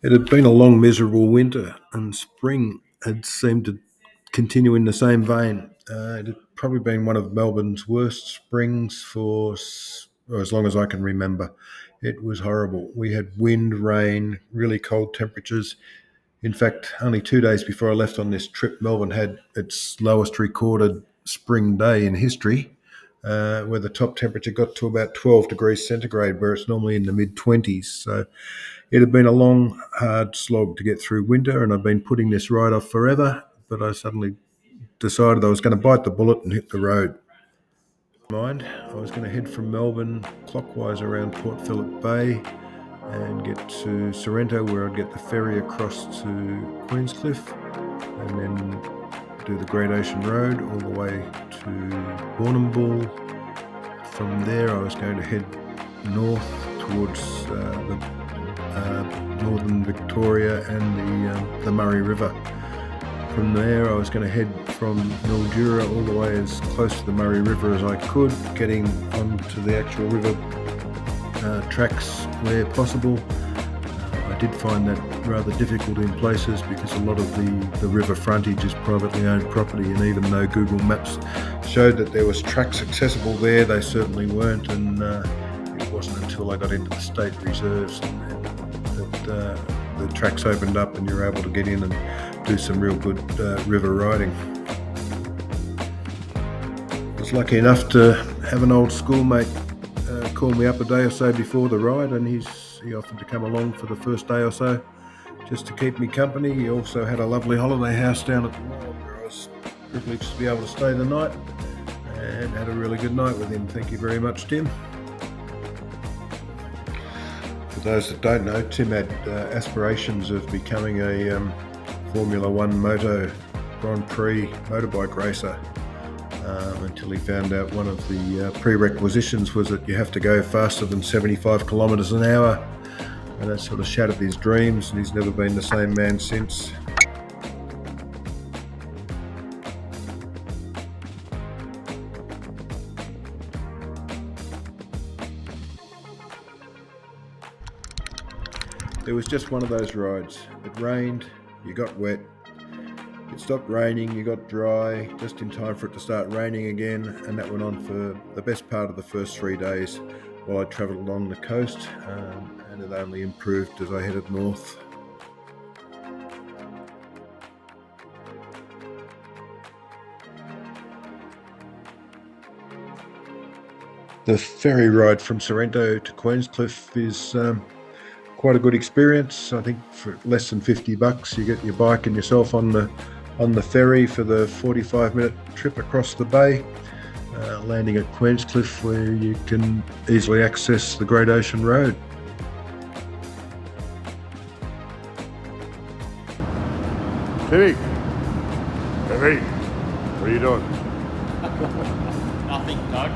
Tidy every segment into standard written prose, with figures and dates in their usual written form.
It had been a long, miserable winter, and spring had seemed to continue in the same vein. It had probably been one of Melbourne's worst springs or as long as I can remember. It was horrible. We had wind, rain, really cold temperatures. In fact, only 2 days before I left on this trip, Melbourne had its lowest recorded spring day in history, where the top temperature got to about 12 degrees centigrade, where it's normally in the mid 20s. So it had been a long, hard slog to get through winter, and I've been putting this ride off forever. But I suddenly decided I was going to bite the bullet and hit the road. I was going to head from Melbourne clockwise around Port Phillip Bay and get to Sorrento, where I'd get the ferry across to Queenscliffe, and then do the Great Ocean Road all the way to Warrnambool. From there, I was going to head north towards the northern Victoria and the Murray River. From there, I was going to head from Mildura all the way as close to the Murray River as I could, getting onto the actual river tracks where possible. I did find that rather difficult in places because a lot of the river frontage is privately owned property, and even though Google Maps showed that there was tracks accessible there, they certainly weren't, and it wasn't until I got into the state reserves that the tracks opened up and you're able to get in and do some real good river riding. I was lucky enough to have an old schoolmate call me up a day or so before the ride, and he offered to come along for the first day or so just to keep me company. He also had a lovely holiday house down at the mall where I was privileged to be able to stay the night, and had a really good night with him. Thank you very much, Tim. For those that don't know, Tim had aspirations of becoming a Formula One Moto Grand Prix motorbike racer until he found out one of the prerequisitions was that you have to go faster than 75 kilometres an hour, and that sort of shattered his dreams, and he's never been the same man since. It was just one of those rides. It rained, you got wet, it stopped raining, you got dry, just in time for it to start raining again, and that went on for the best part of the first 3 days while I travelled along the coast, and it only improved as I headed north. The ferry ride from Sorrento to Queenscliffe is quite a good experience. I think for less than $50, you get your bike and yourself on the ferry for the 45-minute trip across the bay, landing at Queenscliffe, where you can easily access the Great Ocean Road. Timmy! Ferry! What are you doing? Nothing, Doug.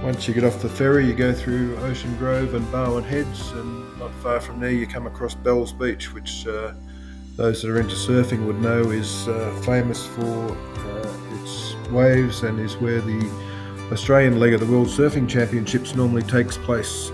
Once you get off the ferry, you go through Ocean Grove and Barwon Heads, and not far from there you come across Bells Beach, which those that are into surfing would know is famous for its waves and is where the Australian leg of the World Surfing Championships normally takes place.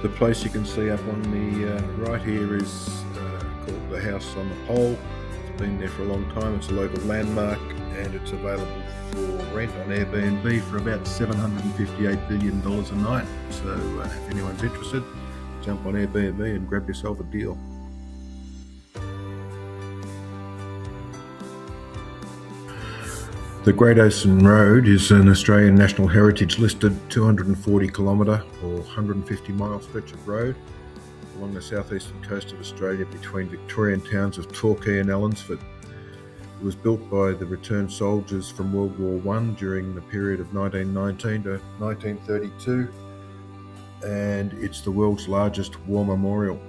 The place you can see up on the right here is called the House on the Pole. It's been there for a long time. It's a local landmark and it's available for rent on Airbnb for about $758 billion a night. So if anyone's interested, jump on Airbnb and grab yourself a deal. The Great Ocean Road is an Australian National Heritage listed 240 kilometre or 150 mile stretch of road along the southeastern coast of Australia between Victorian towns of Torquay and Allansford. It was built by the returned soldiers from World War I during the period of 1919 to 1932, and it's the world's largest war memorial.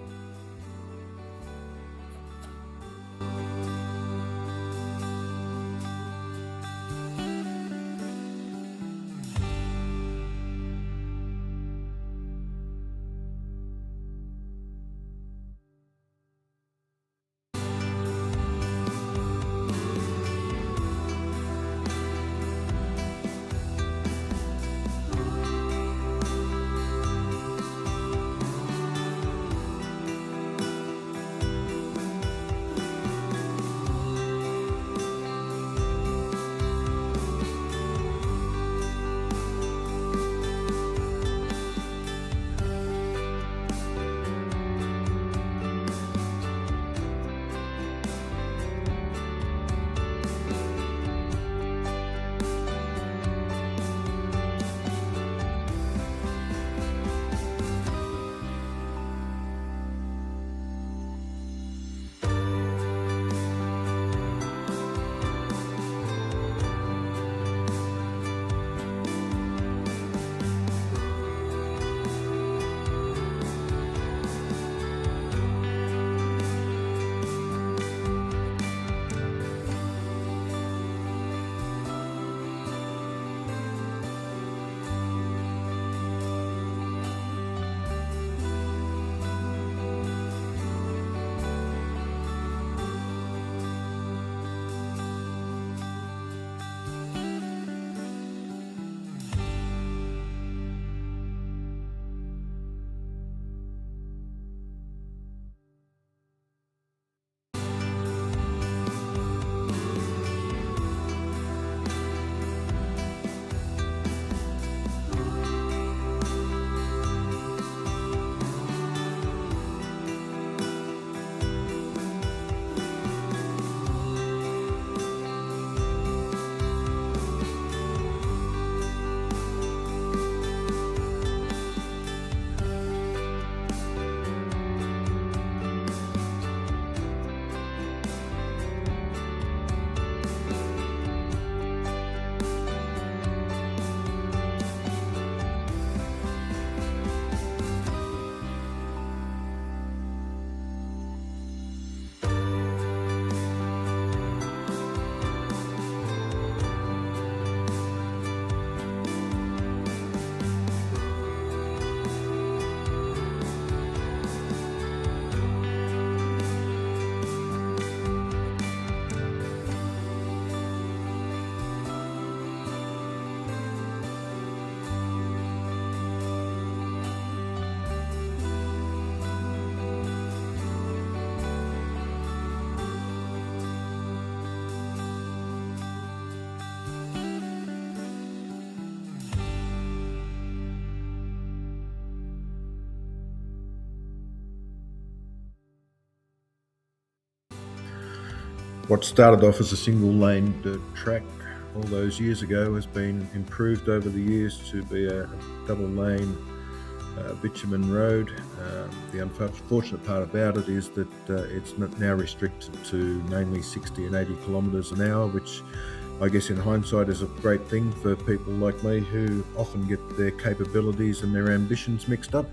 What started off as a single lane dirt track all those years ago has been improved over the years to be a double lane bitumen road. The unfortunate part about it is that it's now restricted to mainly 60 and 80 kilometres an hour, which I guess in hindsight is a great thing for people like me who often get their capabilities and their ambitions mixed up.